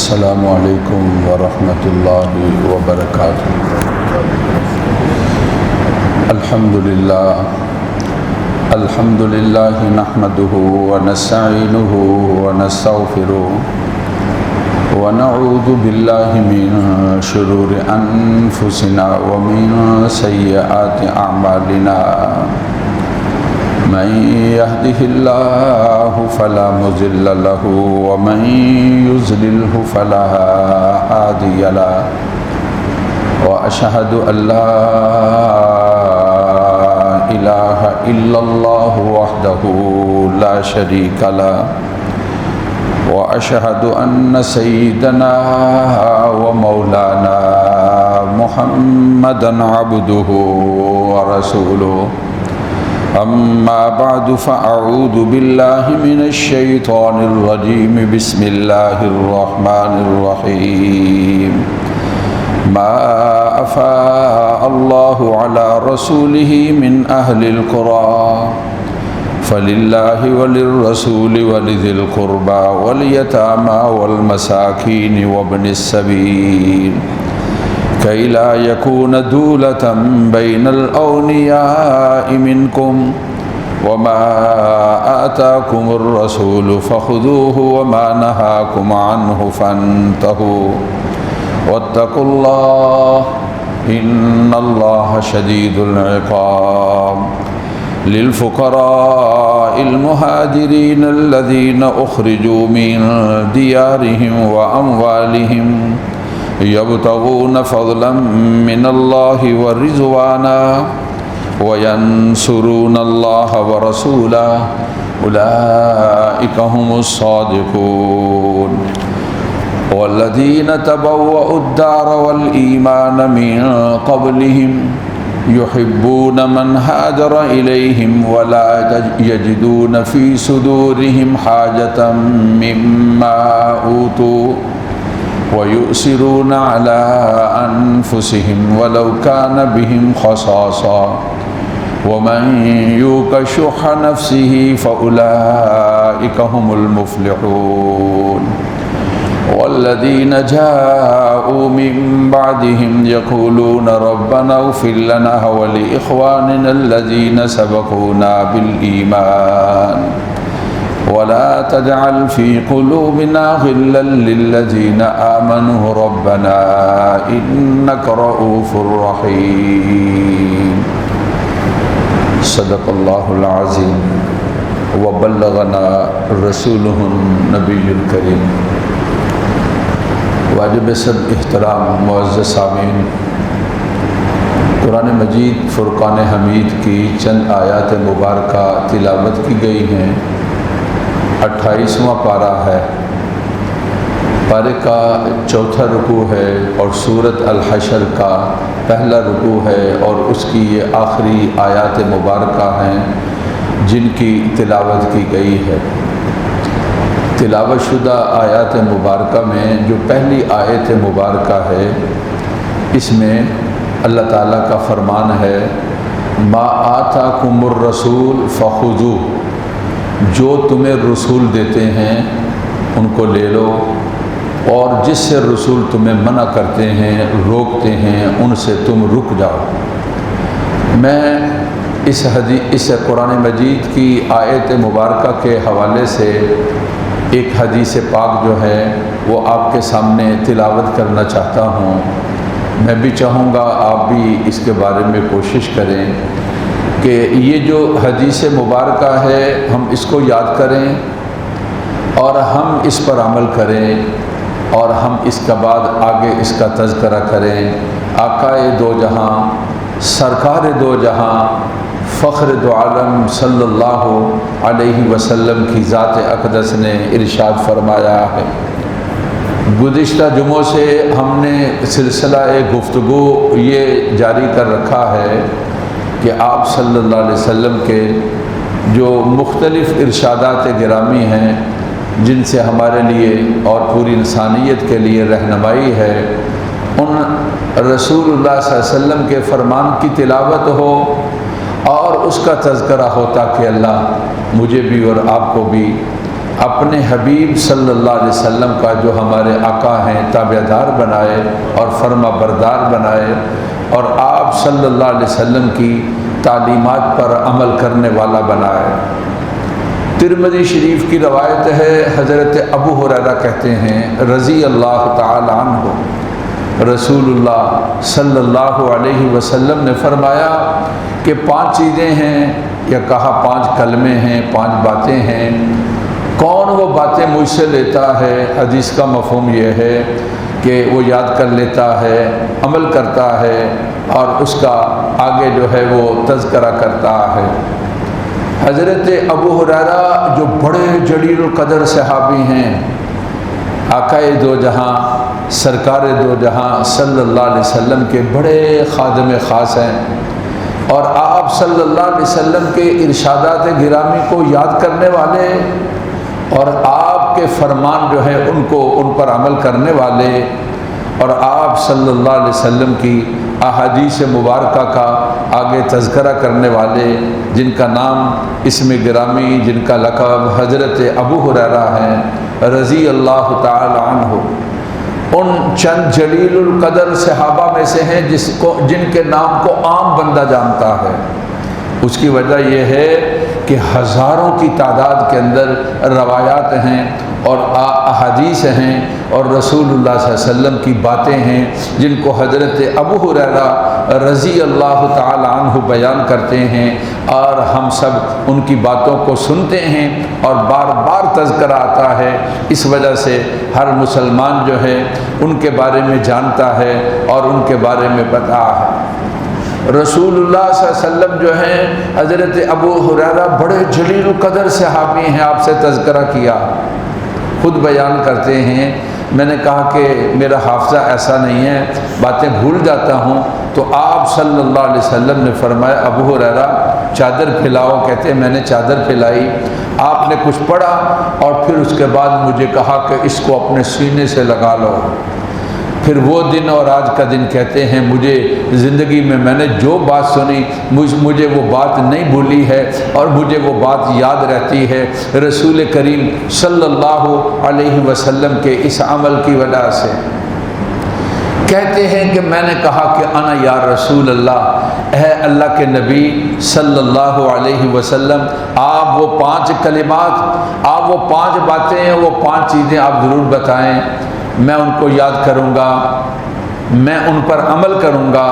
السلام علیکم ورحمۃ اللہ وبرکاتہ۔ الحمد للہ نحمده ونستعینه ونستغفره ونعوذ باللہ من شرور انفسنا ومن سیئات اعمالنا، من يهده الله فلا مضل له ومن يضلل فلا هادي له، وأشهد أن لا إله إلا الله وحده لا شريك له، وأشهد أن سيدنا ومولانا محمدا عبده ورسوله، أما بعد فأعوذ بالله من الشيطان الرجيم، بسم الله الرحمن الرحيم۔ ما أفاء الله على رسوله من أهل القرى فلله وللرسول ولذي القربى واليتامى والمساكين وابن السبيل كي لا يكون دولة بين الأغنياء منكم، وما آتاكم الرسول فخذوه وما نهاكم عنه فانتهوا، واتقوا الله إن الله شديد العقاب۔ للفقراء المهاجرين الذين أخرجوا من ديارهم وأموالهم يبتغون فضلا من الله ورضوانا وينصرون الله ورسوله، أولئك هم الصادقون۔ والذين تبوأوا الدار والإيمان من قبلهم يحبون من هاجر إليهم ولا يجدون في صدورهم حاجة مما أوتوا ويؤثرون على أنفسهم ولو كان بهم خصاصة، ومن يوق شح نفسه فأولئك هم المفلحون۔ والذين جاءوا من بعدهم يقولون ربنا اغفر لنا ولإخواننا الذين سبقونا بالإيمان ولا تجعل في قلوبنا غلا للذين آمنوا ربنا إنك رؤوف رحيم۔ صدق اللہ العظیم وبلغنا رسولہ النبی الکریم۔ واجب سب احترام معزز سامعین، قرآن مجید فرقان حمید کی چند آیات مبارکہ تلاوت کی گئی ہیں۔ 28واں پارہ ہے، پارے کا چوتھا رکوع ہے اور سورۃ الحشر کا پہلا رکوع ہے، اور اس کی یہ آخری آیات مبارکہ ہیں جن کی تلاوت کی گئی ہے۔ تلاوت شدہ آیات مبارکہ میں جو پہلی آیت مبارکہ ہے، اس میں اللہ تعالیٰ کا فرمان ہے ما آتاکم الرسول فخذوہ، جو تمہیں رسول دیتے ہیں ان کو لے لو، اور جس سے رسول تمہیں منع کرتے ہیں روکتے ہیں ان سے تم رک جاؤ۔ میں اس قرآن مجید کی آیت مبارکہ کے حوالے سے ایک حدیث پاک جو ہے وہ آپ کے سامنے تلاوت کرنا چاہتا ہوں۔ میں بھی چاہوں گا آپ بھی اس کے بارے میں کوشش کریں کہ یہ جو حدیث مبارکہ ہے ہم اس کو یاد کریں اور ہم اس پر عمل کریں، اور ہم اس کے بعد آگے اس کا تذکرہ کریں۔ آقائے دو جہاں، سرکار دو جہاں، فخر دو عالم صلی اللہ علیہ وسلم کی ذات اقدس نے ارشاد فرمایا ہے۔ گزشتہ جمعوں سے ہم نے سلسلہ گفتگو یہ جاری کر رکھا ہے کہ آپ صلی اللہ علیہ وسلم کے جو مختلف ارشادات گرامی ہیں جن سے ہمارے لیے اور پوری انسانیت کے لیے رہنمائی ہے، ان رسول اللہ صلی اللہ علیہ وسلم کے فرمان کی تلاوت ہو اور اس کا تذکرہ ہو، تاکہ اللہ مجھے بھی اور آپ کو بھی اپنے حبیب صلی اللہ علیہ وسلم کا جو ہمارے آقا ہیں تابعدار بنائے اور فرما بردار بنائے، اور آپ صلی اللہ علیہ وسلم کی تعلیمات پر عمل کرنے والا بنائے۔ ترمذی شریف کی روایت ہے، حضرت ابو ہریرہ کہتے ہیں رضی اللہ تعالی عنہ، رسول اللہ صلی اللہ علیہ وسلم نے فرمایا کہ 5 چیزیں ہیں، یا کہا 5 کلمے ہیں، 5 باتیں ہیں، کون وہ باتیں مجھ سے لیتا ہے؟ حدیث کا مفہوم یہ ہے کہ وہ یاد کر لیتا ہے، عمل کرتا ہے، اور اس کا آگے جو ہے وہ تذکرہ کرتا ہے۔ حضرت ابو ہریرہ جو بڑے جلیل القدر صحابی ہیں، آقائے دو جہاں سرکار دو جہاں صلی اللہ علیہ وسلم کے بڑے خادم خاص ہیں، اور آپ صلی اللہ علیہ وسلم کے ارشادات گرامی کو یاد کرنے والے، اور آپ کے فرمان جو ہیں ان پر عمل کرنے والے، اور آپ صلی اللہ علیہ وسلم کی احادیث مبارکہ کا آگے تذکرہ کرنے والے، جن کا نام اسم گرامی، جن کا لقب حضرت ابو ہریرہ ہیں رضی اللہ تعالی عنہ، ان چند جلیل القدر صحابہ میں سے ہیں جن کے نام کو عام بندہ جانتا ہے۔ اس کی وجہ یہ ہے کہ ہزاروں کی تعداد کے اندر روایات ہیں اور احادیث ہیں اور رسول اللہ صلی اللہ علیہ وسلم کی باتیں ہیں، جن کو حضرت ابو ہریرہ رضی اللہ تعالی عنہ بیان کرتے ہیں، اور ہم سب ان کی باتوں کو سنتے ہیں اور بار بار تذکرہ آتا ہے۔ اس وجہ سے ہر مسلمان جو ہے ان کے بارے میں جانتا ہے اور ان کے بارے میں پتہ ہے۔ رسول اللہ صلی اللہ علیہ وسلم جو ہیں، حضرت ابو ہریرہ بڑے جلیل القدر صحابی ہیں، آپ سے تذکرہ کیا، خود بیان کرتے ہیں، میں نے کہا کہ میرا حافظہ ایسا نہیں ہے، باتیں بھول جاتا ہوں، تو آپ صلی اللہ علیہ وسلم نے فرمایا ابو ہریرہ چادر پھیلاؤ، کہتے ہیں میں نے چادر پھیلائی، آپ نے کچھ پڑھا اور پھر اس کے بعد مجھے کہا کہ اس کو اپنے سینے سے لگا لو۔ پھر وہ دن اور آج کا دن کہتے ہیں مجھے زندگی میں نے جو بات سنی مجھے وہ بات نہیں بھولی ہے اور مجھے وہ بات یاد رہتی ہے، رسول کریم صلی اللہ علیہ وسلم کے اس عمل کی وجہ سے۔ کہتے ہیں کہ میں نے کہا کہ انا یا رسول اللہ، اے اللہ کے نبی صلی اللہ علیہ وسلم، آپ وہ 5 کلمات، آپ وہ 5 باتیں، وہ 5 چیزیں آپ ضرور بتائیں، میں ان کو یاد کروں گا، میں ان پر عمل کروں گا،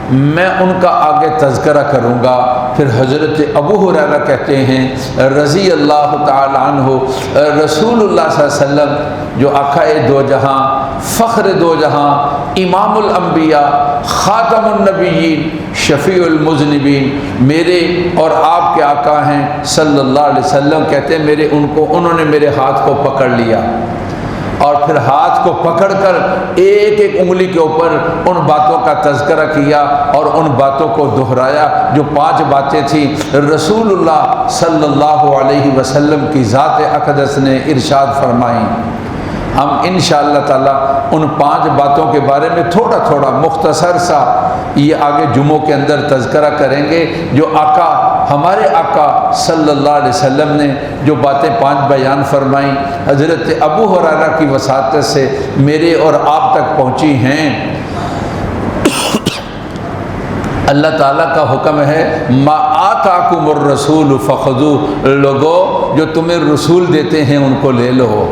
میں ان کا آگے تذکرہ کروں گا۔ پھر حضرت ابو ہریرہ کہتے ہیں رضی اللہ تعالی عنہ، رسول اللہ صلی اللہ علیہ وسلم جو آقائے دو جہاں، فخر دو جہاں، امام الانبیاء، خاتم النبیین، شفیع المذنبین، میرے اور آپ کے آقا ہیں صلی اللہ علیہ وسلم، کہتے ہیں انہوں نے میرے ہاتھ کو پکڑ لیا، اور پھر ہاتھ کو پکڑ کر ایک ایک انگلی کے اوپر ان باتوں کا تذکرہ کیا اور ان باتوں کو دہرایا جو 5 باتیں تھیں رسول اللہ صلی اللہ علیہ وسلم کی ذات اقدس نے ارشاد فرمائیں۔ ہم انشاءاللہ تعالیٰ ان 5 باتوں کے بارے میں تھوڑا تھوڑا مختصر سا یہ آگے جمعوں کے اندر تذکرہ کریں گے، جو آقا ہمارے آقا صلی اللہ علیہ وسلم نے جو باتیں 5 بیان فرمائیں، حضرت ابو ہریرہ کی وساطت سے میرے اور آپ تک پہنچی ہیں۔ اللہ تعالیٰ کا حکم ہے ما آتاکم الرسول فخذوہ، لوگو جو تمہیں رسول دیتے ہیں ان کو لے لو۔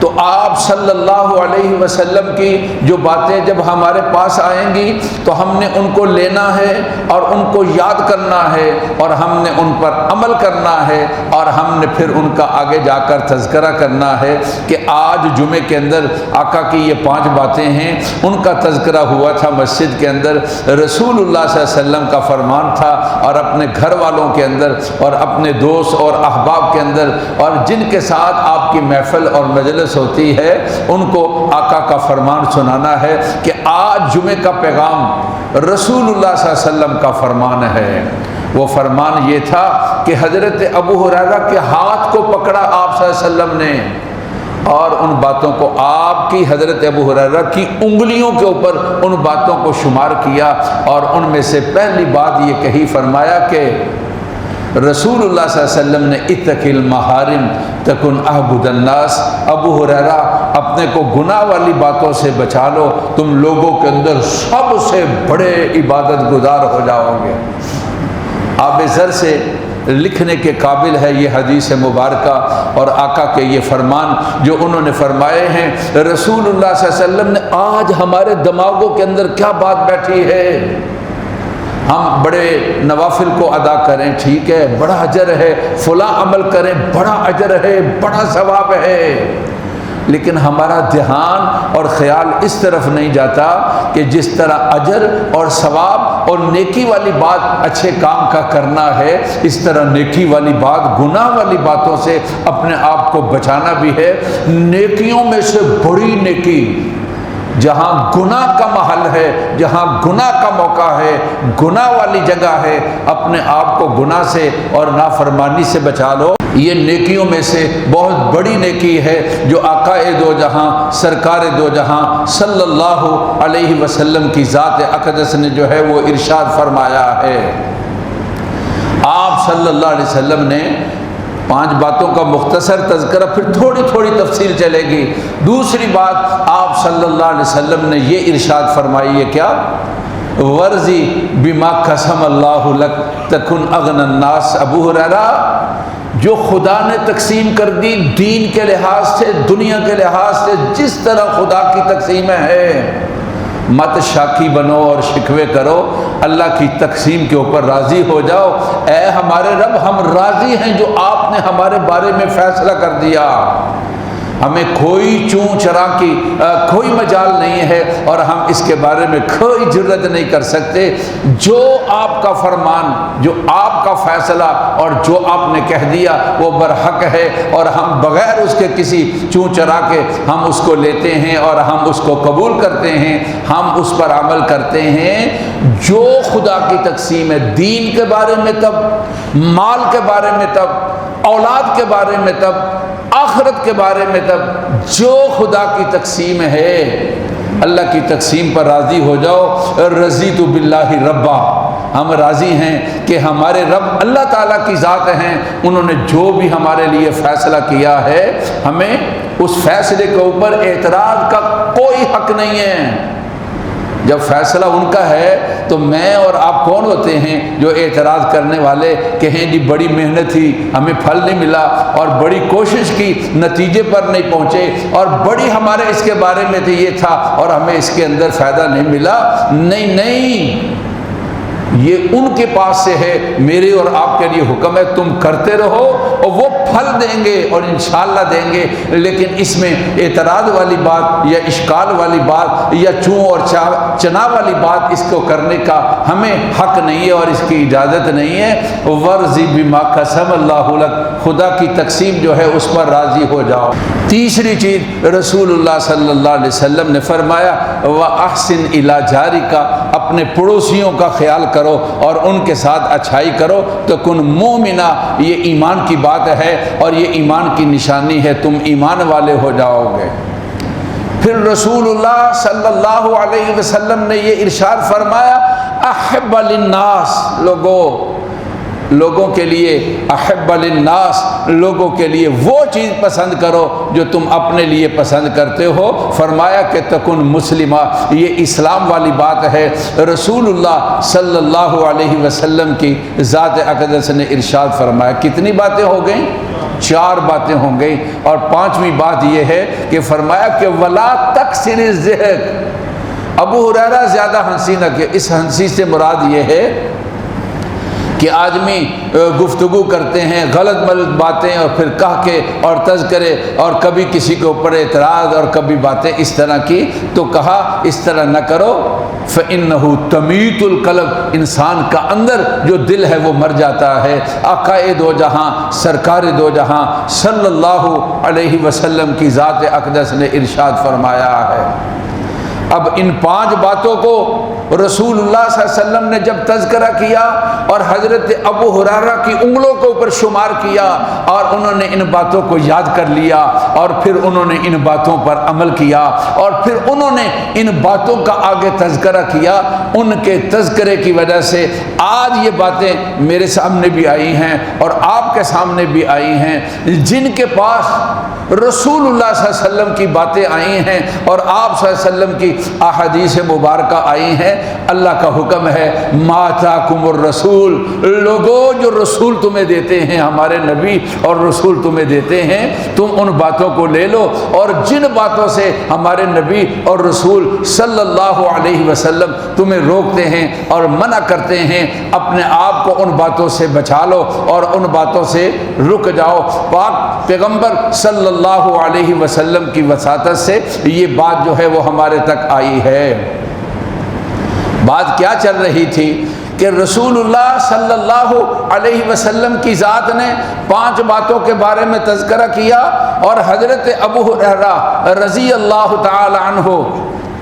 تو آپ صلی اللہ علیہ وسلم کی جو باتیں جب ہمارے پاس آئیں گی تو ہم نے ان کو لینا ہے اور ان کو یاد کرنا ہے اور ہم نے ان پر عمل کرنا ہے، اور ہم نے پھر ان کا آگے جا کر تذکرہ کرنا ہے کہ آج جمعے کے اندر آقا کی یہ 5 باتیں ہیں، ان کا تذکرہ ہوا تھا مسجد کے اندر، رسول اللہ صلی اللہ علیہ وسلم کا فرمان تھا، اور اپنے گھر والوں کے اندر اور اپنے دوست اور احباب کے اندر اور جن کے ساتھ آپ کی محفل اور مجلس ہوتی ہے ان کو آقا کا فرمان سنانا ہے کہ آج جمعے کا پیغام رسول اللہ صلی اللہ علیہ وسلم کا فرمان ہے۔ وہ فرمان یہ تھا کہ حضرت ابو ہریرہ کے ہاتھ کو پکڑا آپ صلی اللہ علیہ وسلم نے، اور ان باتوں کو آپ کی حضرت ابو ہریرہ کی انگلیوں کے اوپر ان باتوں کو شمار کیا، اور ان میں سے پہلی بات یہ کہی، فرمایا کہ رسول اللہ صلی اللہ علیہ وسلم نے اتقل محارم تکن اعبد الناس، ابو ہریرہ اپنے کو گناہ والی باتوں سے بچا لو، تم لوگوں کے اندر سب سے بڑے عبادت گزار ہو جاؤ گے۔ آب ذر سے لکھنے کے قابل ہے یہ حدیث مبارکہ اور آقا کے یہ فرمان جو انہوں نے فرمائے ہیں۔ رسول اللہ صلی اللہ علیہ وسلم نے آج ہمارے دماغوں کے اندر کیا بات بیٹھی ہے، ہم بڑے نوافل کو ادا کریں ٹھیک ہے، بڑا اجر ہے، فلاں عمل کریں بڑا اجر ہے، بڑا ثواب ہے، لیکن ہمارا دھیان اور خیال اس طرف نہیں جاتا کہ جس طرح اجر اور ثواب اور نیکی والی بات اچھے کام کا کرنا ہے، اس طرح نیکی والی بات گناہ والی باتوں سے اپنے آپ کو بچانا بھی ہے۔ نیکیوں میں سے بڑی نیکی جہاں گناہ کا محل ہے، جہاں گناہ کا موقع ہے، گناہ والی جگہ ہے، اپنے آپ کو گناہ سے اور نافرمانی سے بچا لو۔ یہ نیکیوں میں سے بہت بڑی نیکی ہے جو آقا دو جہاں سرکار دو جہاں صلی اللہ علیہ وسلم کی ذات اقدس نے جو ہے وہ ارشاد فرمایا ہے۔ آپ صلی اللہ علیہ وسلم نے 5 باتوں کا مختصر تذکرہ، پھر تھوڑی تھوڑی تفصیل چلے گی۔ دوسری بات آپ صلی اللہ علیہ وسلم نے یہ ارشاد فرمائی ہے کیا؟ ورزی بما قسم اللہ لک تکن اغنی الناس۔ ابو ہریرہ جو خدا نے تقسیم کر دی دین کے لحاظ سے، دنیا کے لحاظ سے، جس طرح خدا کی تقسیمیں ہیں، مت شاکی بنو اور شکوے کرو، اللہ کی تقسیم کے اوپر راضی ہو جاؤ۔ اے ہمارے رب، ہم راضی ہیں جو آپ نے ہمارے بارے میں فیصلہ کر دیا، ہمیں کوئی چون چرا کی کوئی مجال نہیں ہے اور ہم اس کے بارے میں کوئی جرت نہیں کر سکتے۔ جو آپ کا فرمان، جو آپ کا فیصلہ اور جو آپ نے کہہ دیا وہ برحق ہے، اور ہم بغیر اس کے کسی چون چرا کے ہم اس کو لیتے ہیں اور ہم اس کو قبول کرتے ہیں، ہم اس پر عمل کرتے ہیں۔ جو خدا کی تقسیم ہے، دین کے بارے میں تب، مال کے بارے میں تب، اولاد کے بارے میں تب، آخرت کے بارے میں تب، جو خدا کی تقسیم ہے اللہ کی تقسیم پر راضی ہو جاؤ۔ رضیت باللہ ربا، ہم راضی ہیں کہ ہمارے رب اللہ تعالیٰ کی ذات ہیں، انہوں نے جو بھی ہمارے لیے فیصلہ کیا ہے ہمیں اس فیصلے کے اوپر اعتراض کا کوئی حق نہیں ہے۔ جب فیصلہ ان کا ہے تو میں اور آپ کون ہوتے ہیں جو اعتراض کرنے والے، کہیں جی بڑی محنت تھی ہمیں پھل نہیں ملا، اور بڑی کوشش کی نتیجے پر نہیں پہنچے، اور بڑی ہمارے اس کے بارے میں تو یہ تھا اور ہمیں اس کے اندر فائدہ نہیں ملا۔ نہیں نہیں، یہ ان کے پاس سے ہے، میرے اور آپ کے لیے حکم ہے تم کرتے رہو اور وہ پھل دیں گے اور انشاءاللہ دیں گے، لیکن اس میں اعتراض والی بات یا اشکال والی بات یا چوں اور چنا والی بات اس کو کرنے کا ہمیں حق نہیں ہے اور اس کی اجازت نہیں ہے۔ ورضی بما قسم اللہ لک، خدا کی تقسیم جو ہے اس پر راضی ہو جاؤ۔ تیسری چیز رسول اللہ صلی اللہ علیہ وسلم نے فرمایا وَأَحْسِنْ إِلَىٰ جَارِكَ، اپنے پڑوسیوں کا خیال کرو اور ان کے ساتھ اچھائی کرو تو کن مومنہ، یہ ایمان کی بات ہے اور یہ ایمان کی نشانی ہے، تم ایمان والے ہو جاؤ گے۔ پھر رسول اللہ صلی اللہ علیہ وسلم نے یہ ارشاد فرمایا احب للناس، لوگوں کے لیے، احب للناس، لوگوں کے لیے وہ چیز پسند کرو جو تم اپنے لیے پسند کرتے ہو۔ فرمایا کہ تکن مسلمہ، یہ اسلام والی بات ہے۔ رسول اللہ صلی اللہ علیہ وسلم کی ذات اقدس نے ارشاد فرمایا۔ کتنی باتیں ہو گئیں؟ 4 باتیں ہو گئیں، اور 5ویں بات یہ ہے کہ فرمایا کہ ولا تکثر الضحک، ابو ہریرہ زیادہ ہنسی نہ کہ، اس ہنسی سے مراد یہ ہے کہ آدمی گفتگو کرتے ہیں غلط ملت باتیں اور پھر کہہ کے اور تذکرے اور کبھی کسی کے اوپر اعتراض اور کبھی باتیں اس طرح کی، تو کہا اس طرح نہ کرو۔ فَإِنَّهُ تَمِيتُ الْقَلْبَ، انسان کا اندر جو دل ہے وہ مر جاتا ہے۔ آقا دو جہاں سرکار دو جہاں صلی اللہ علیہ وسلم کی ذات اقدس نے ارشاد فرمایا ہے۔ اب ان 5 باتوں کو رسول اللہ صلی اللہ علیہ وسلم نے جب تذکرہ کیا اور حضرت ابو ہریرہ کی انگلوں کے اوپر شمار کیا اور انہوں نے ان باتوں کو یاد کر لیا اور پھر انہوں نے ان باتوں پر عمل کیا اور پھر انہوں نے ان باتوں کا آگے تذکرہ کیا، ان کے تذکرے کی وجہ سے آج یہ باتیں میرے سامنے بھی آئی ہیں اور آپ کے سامنے بھی آئی ہیں۔ جن کے پاس رسول اللہ صلی اللہ علیہ وسلم کی باتیں آئی ہیں اور آپ صلی اللہ علیہ وسلم کی احادیث مبارکہ آئی ہیں، اللہ کا حکم ہے ما آتاکم الرسول، لوگوں جو رسول تمہیں دیتے ہیں، ہمارے نبی اور رسول تمہیں دیتے ہیں، تم ان باتوں کو لے لو، اور جن باتوں سے ہمارے نبی اور رسول صلی اللہ علیہ وسلم تمہیں روکتے ہیں اور منع کرتے ہیں، اپنے آپ کو ان باتوں سے بچا لو اور ان باتوں سے رک جاؤ۔ پاک پیغمبر صلی اللہ علیہ وسلم کی وساطت سے یہ بات جو ہے وہ ہمارے تک آئی ہے۔ بات کیا چل رہی تھی کہ رسول اللہ صلی اللہ علیہ وسلم کی ذات نے 5 باتوں کے بارے میں تذکرہ کیا اور حضرت ابو ہریرہ رضی اللہ تعالی عنہ،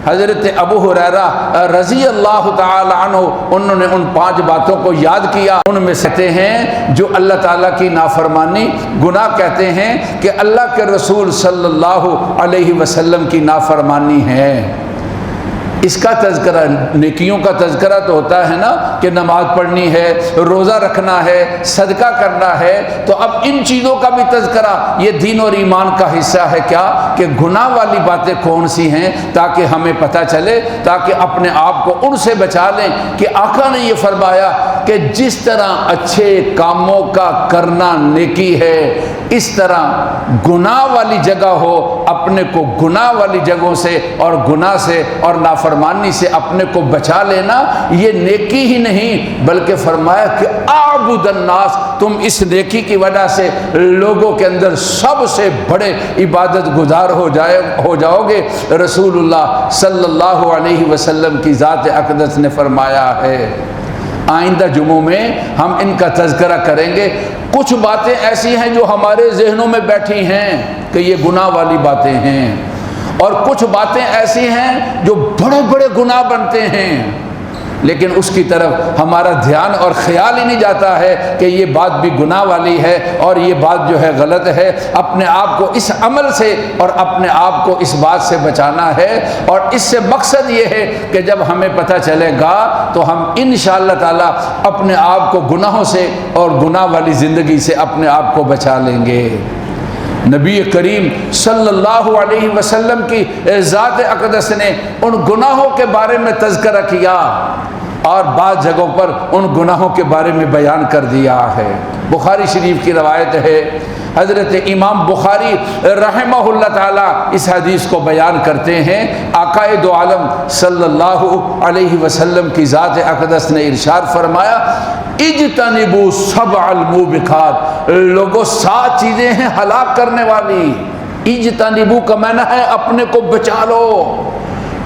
حضرت ابو ہریرہ رضی اللہ تعالی عنہ انہوں نے ان 5 باتوں کو یاد کیا۔ ان میں کہتے ہیں جو اللہ تعالیٰ کی نافرمانی گناہ کہتے ہیں کہ اللہ کے رسول صلی اللہ علیہ وسلم کی نافرمانی ہے۔ اس کا تذکرہ، نیکیوں کا تذکرہ تو ہوتا ہے نا کہ نماز پڑھنی ہے، روزہ رکھنا ہے، صدقہ کرنا ہے، تو اب ان چیزوں کا بھی تذکرہ یہ دین اور ایمان کا حصہ ہے کیا کہ گناہ والی باتیں کون سی ہیں، تاکہ ہمیں پتہ چلے، تاکہ اپنے آپ کو ان سے بچا لیں۔ کہ آقا نے یہ فرمایا کہ جس طرح اچھے کاموں کا کرنا نیکی ہے، اس طرح گناہ والی جگہ ہو اپنے کو گناہ والی جگہوں سے اور گناہ سے اور نافرمانی سے اپنے کو بچا لینا یہ نیکی ہی نہیں، بلکہ فرمایا کہ اعبد الناس، تم اس نیکی کی وجہ سے لوگوں کے اندر سب سے بڑے عبادت گزار ہو جاؤ گے۔ رسول اللہ صلی اللہ علیہ وسلم کی ذات اقدس نے فرمایا ہے۔ آئندہ جمعوں میں ہم ان کا تذکرہ کریں گے۔ کچھ باتیں ایسی ہیں جو ہمارے ذہنوں میں بیٹھی ہیں کہ یہ گناہ والی باتیں ہیں، اور کچھ باتیں ایسی ہیں جو بڑے بڑے گناہ بنتے ہیں، لیکن اس کی طرف ہمارا دھیان اور خیال ہی نہیں جاتا ہے کہ یہ بات بھی گناہ والی ہے اور یہ بات جو ہے غلط ہے۔ اپنے آپ کو اس عمل سے اور اپنے آپ کو اس بات سے بچانا ہے، اور اس سے مقصد یہ ہے کہ جب ہمیں پتہ چلے گا تو ہم انشاءاللہ تعالی اپنے آپ کو گناہوں سے اور گناہ والی زندگی سے اپنے آپ کو بچا لیں گے۔ نبی کریم صلی اللہ علیہ وسلم کی ذات اقدس نے ان گناہوں کے بارے میں تذکرہ کیا اور بعض جگہوں پر ان گناہوں کے بارے میں بیان کر دیا ہے۔ بخاری شریف کی روایت ہے، حضرت امام بخاری رحمہ اللہ تعالیٰ اس حدیث کو بیان کرتے ہیں، آقا دو عالم صلی اللہ علیہ وسلم کی ذات اقدس نے ارشاد فرمایا اجتنبوا سبع الموبقات، لوگوں 7 چیزیں ہیں ہلاک کرنے والی۔ اجتنبوا کا معنی ہے اپنے کو بچا لو۔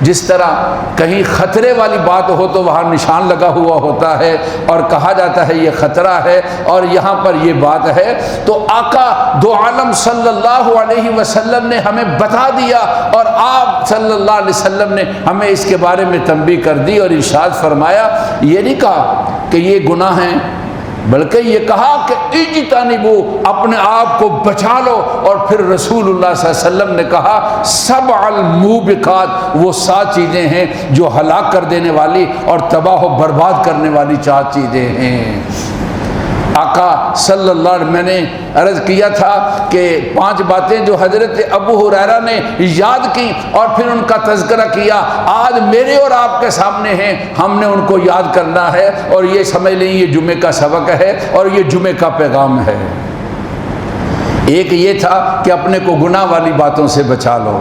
جس طرح کہیں خطرے والی بات ہو تو وہاں نشان لگا ہوا ہوتا ہے اور کہا جاتا ہے یہ خطرہ ہے، اور یہاں پر یہ بات ہے، تو آقا دو عالم صلی اللہ علیہ وسلم نے ہمیں بتا دیا اور آپ صلی اللہ علیہ وسلم نے ہمیں اس کے بارے میں تنبیہ کر دی اور ارشاد فرمایا، یہ نہیں کہا کہ یہ گناہ ہیں، بلکہ یہ کہا کہ اجتنبوا، اپنے آپ کو بچا لو، اور پھر رسول اللہ صلی اللہ علیہ وسلم نے کہا سبع الموبقات، وہ 7 چیزیں ہیں جو ہلاک کر دینے والی اور تباہ و برباد کرنے والی 4 چیزیں ہیں۔ آقا صلی اللہ علیہ وسلم، میں نے عرض کیا تھا کہ 5 باتیں جو حضرت ابو ہریرہ نے یاد کی اور پھر ان کا تذکرہ کیا، آج میرے اور آپ کے سامنے ہیں، ہم نے ان کو یاد کرنا ہے، اور یہ سمجھ لیں یہ جمعے کا سبق ہے اور یہ جمعے کا پیغام ہے۔ ایک یہ تھا کہ اپنے کو گناہ والی باتوں سے بچا لو،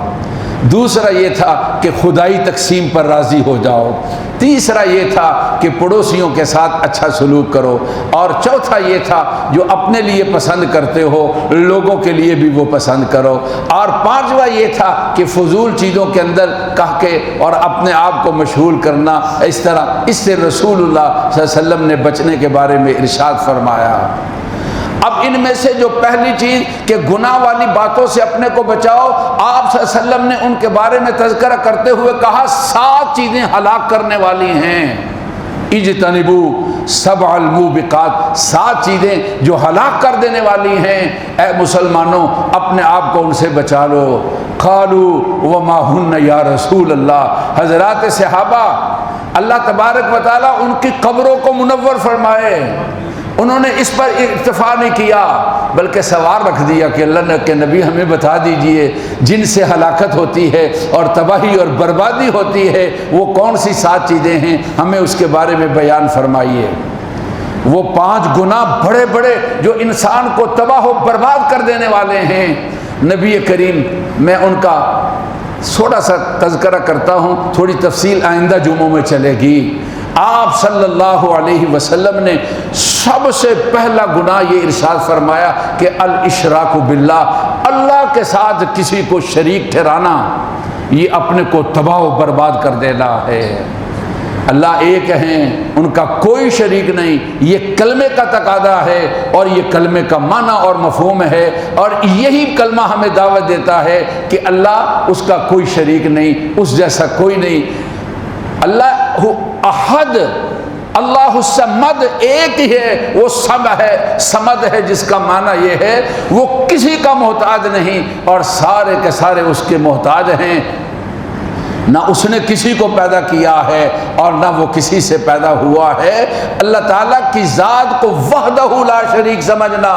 دوسرا یہ تھا کہ خدائی تقسیم پر راضی ہو جاؤ، تیسرا یہ تھا کہ پڑوسیوں کے ساتھ اچھا سلوک کرو، اور چوتھا یہ تھا جو اپنے لیے پسند کرتے ہو لوگوں کے لیے بھی وہ پسند کرو، اور 5واں یہ تھا کہ فضول چیزوں کے اندر کہہ کے اور اپنے آپ کو مشغول کرنا، اس طرح اس سے رسول اللہ صلی اللہ علیہ وسلم نے بچنے کے بارے میں ارشاد فرمایا۔ اب ان میں سے جو پہلی چیز کہ گناہ والی باتوں سے اپنے کو بچاؤ، آپ صلی اللہ علیہ وسلم نے ان کے بارے میں تذکرہ کرتے ہوئے کہا 7 چیزیں ہلاک کرنے والی ہیں۔ اجتنبو 7 الموبقات، 7 چیزیں جو ہلاک کر دینے والی ہیں، اے مسلمانوں اپنے آپ کو ان سے بچا لو۔ قالوا وما ہن یا رسول اللہ، حضرات صحابہ اللہ تبارک و تعالیٰ ان کی قبروں کو منور فرمائے، انہوں نے اس پر اکتفا نہیں کیا بلکہ سوال رکھ دیا کہ اللہ کے نبی ہمیں بتا دیجئے جن سے ہلاکت ہوتی ہے اور تباہی اور بربادی ہوتی ہے وہ کون سی 7 چیزیں ہیں، ہمیں اس کے بارے میں بیان فرمائیے۔ وہ 5 گناہ بڑے بڑے جو انسان کو تباہ و برباد کر دینے والے ہیں، نبی کریم، میں ان کا تھوڑا سا تذکرہ کرتا ہوں، تھوڑی تفصیل آئندہ جمعوں میں چلے گی۔ آپ صلی اللہ علیہ وسلم نے سب سے پہلا گناہ یہ ارشاد فرمایا کہ الاشراک باللہ، اللہ کے ساتھ کسی کو شریک ٹھہرانا، یہ اپنے کو تباہ و برباد کر دینا ہے۔ اللہ ایک ہیں، ان کا کوئی شریک نہیں، یہ کلمے کا تقاضا ہے اور یہ کلمے کا معنی اور مفہوم ہے، اور یہی کلمہ ہمیں دعوت دیتا ہے کہ اللہ اس کا کوئی شریک نہیں، اس جیسا کوئی نہیں۔ اللہ احد، اللہ الصمد، ایک ہی ہے، وہ سب ہے، صمد ہے، جس کا معنی یہ ہے وہ کسی کا محتاج نہیں اور سارے کے سارے اس کے محتاج ہیں، نہ اس نے کسی کو پیدا کیا ہے اور نہ وہ کسی سے پیدا ہوا ہے۔ اللہ تعالیٰ کی ذات کو وحدہ لا شریک سمجھنا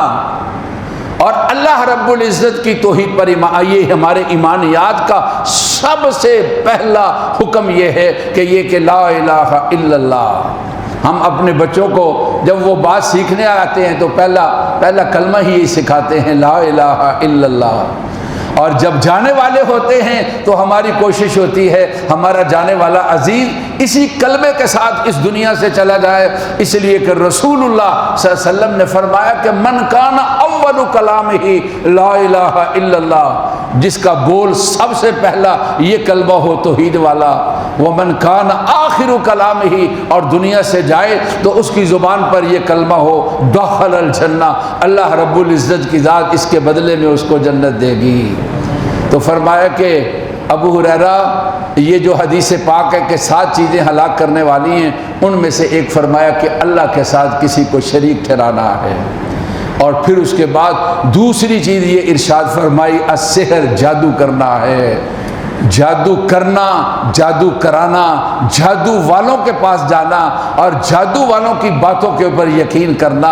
اور اللہ رب العزت کی توحید پر یہ ہمارے ایمانیات کا سب سے پہلا حکم یہ ہے کہ یہ کہ لا الہ الا اللہ۔ ہم اپنے بچوں کو جب وہ بات سیکھنے آتے ہیں تو پہلا کلمہ ہی سکھاتے ہیں، لا الہ الا اللہ، اور جب جانے والے ہوتے ہیں تو ہماری کوشش ہوتی ہے ہمارا جانے والا عزیز اسی کلمے کے ساتھ اس دنیا سے چلا جائے، اس لیے کہ رسول اللہ صلی اللہ علیہ وسلم نے فرمایا کہ من کان اول کلامہ لا الہ الا اللہ، جس کا بول سب سے پہلا یہ کلمہ ہو توحید والا، ومن کان آخر کلامہ، اور دنیا سے جائے تو اس کی زبان پر یہ کلمہ ہو دخل الجنہ، اللہ رب العزت کی ذات اس کے بدلے میں اس کو جنت دے گی۔ تو فرمایا کہ ابو ہریرہ یہ جو حدیث پاک ہے کہ 7 چیزیں ہلاک کرنے والی ہیں، ان میں سے ایک فرمایا کہ اللہ کے ساتھ کسی کو شریک ٹھہرانا ہے، اور پھر اس کے بعد دوسری چیز یہ ارشاد فرمائی السحر، جادو کرنا ہے، جادو کرنا، جادو کرانا، جادو والوں کے پاس جانا اور جادو والوں کی باتوں کے اوپر یقین کرنا۔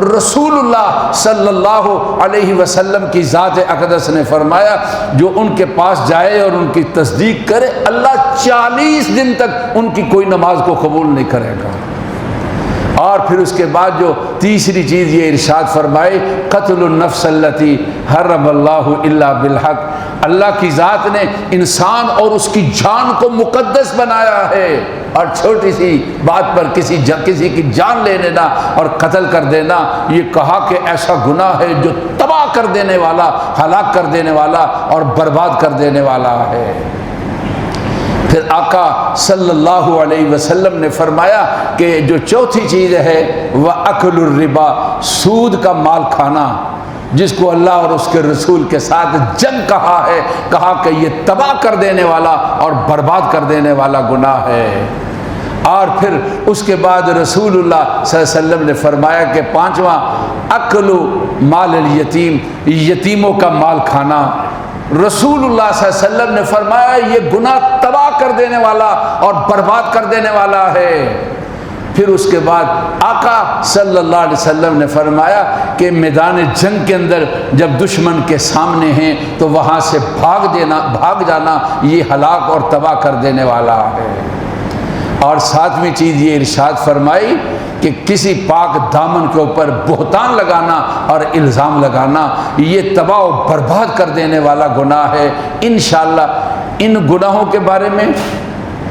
رسول اللہ صلی اللہ علیہ وسلم کی ذات اقدس نے فرمایا جو ان کے پاس جائے اور ان کی تصدیق کرے، اللہ 40 دن تک ان کی کوئی نماز کو قبول نہیں کرے گا۔ اور پھر اس کے بعد جو تیسری چیز یہ ارشاد فرمائے قتل النفس التی حرم اللہ الا بالحق، اللہ کی ذات نے انسان اور اس کی جان کو مقدس بنایا ہے، اور چھوٹی سی بات پر کسی کی جان لے لینا اور قتل کر دینا، یہ کہا کہ ایسا گناہ ہے جو تباہ کر دینے والا، ہلاک کر دینے والا اور برباد کر دینے والا ہے۔ پھر آقا صلی اللہ علیہ وسلم نے فرمایا کہ جو چوتھی چیز ہے وہ اکل الربا، سود کا مال کھانا، جس کو اللہ اور اس کے رسول کے ساتھ جنگ کہا ہے، کہا کہ یہ تباہ کر دینے والا اور برباد کر دینے والا گناہ ہے۔ اور پھر اس کے بعد رسول اللہ صلی اللہ علیہ وسلم نے فرمایا کہ 5واں اکل مال الیتیم، یتیموں کا مال کھانا۔ رسول اللہ صلی اللہ علیہ وسلم نے فرمایا یہ گناہ تباہ کر دینے والا اور برباد کر دینے والا ہے۔ پھر اس کے بعد آقا صلی اللہ علیہ وسلم نے فرمایا کہ میدان جنگ کے اندر جب دشمن کے سامنے ہیں تو وہاں سے بھاگ جانا یہ ہلاک اور تباہ کر دینے والا ہے۔ اور 7ویں چیز یہ ارشاد فرمائی کہ کسی پاک دامن کے اوپر بہتان لگانا اور الزام لگانا یہ تباہ و برباد کر دینے والا گناہ ہے۔ انشاءاللہ ان گناہوں کے بارے میں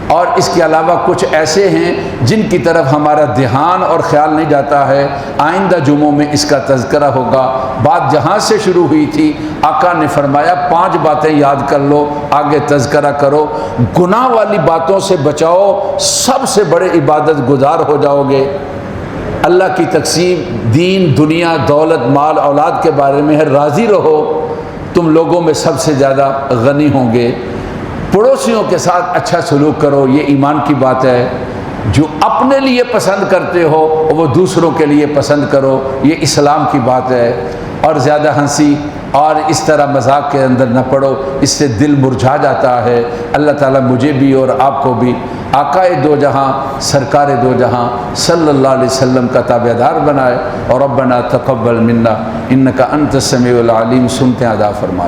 اور اس کے علاوہ کچھ ایسے ہیں جن کی طرف ہمارا دھیان اور خیال نہیں جاتا ہے، آئندہ جمعوں میں اس کا تذکرہ ہوگا۔ بات جہاں سے شروع ہوئی تھی آقا نے فرمایا 5 باتیں یاد کر لو، آگے تذکرہ کرو، گناہ والی باتوں سے بچاؤ، سب سے بڑے عبادت گزار ہو جاؤ گے۔ اللہ کی تقسیم دین دنیا دولت مال اولاد کے بارے میں ہے، راضی رہو، تم لوگوں میں سب سے زیادہ غنی ہوں گے۔ پڑوسیوں کے ساتھ اچھا سلوک کرو، یہ ایمان کی بات ہے۔ جو اپنے لیے پسند کرتے ہو وہ دوسروں کے لیے پسند کرو، یہ اسلام کی بات ہے۔ اور زیادہ ہنسی اور اس طرح مذاق کے اندر نہ پڑو، اس سے دل مرجھا جاتا ہے۔ اللہ تعالیٰ مجھے بھی اور آپ کو بھی آقائے دو جہاں سرکار دو جہاں صلی اللہ علیہ وسلم کا تابع دار بنائے۔ اور ربنا تقبل منا انک انت السمیع العلیم، سنتے ادا فرما۔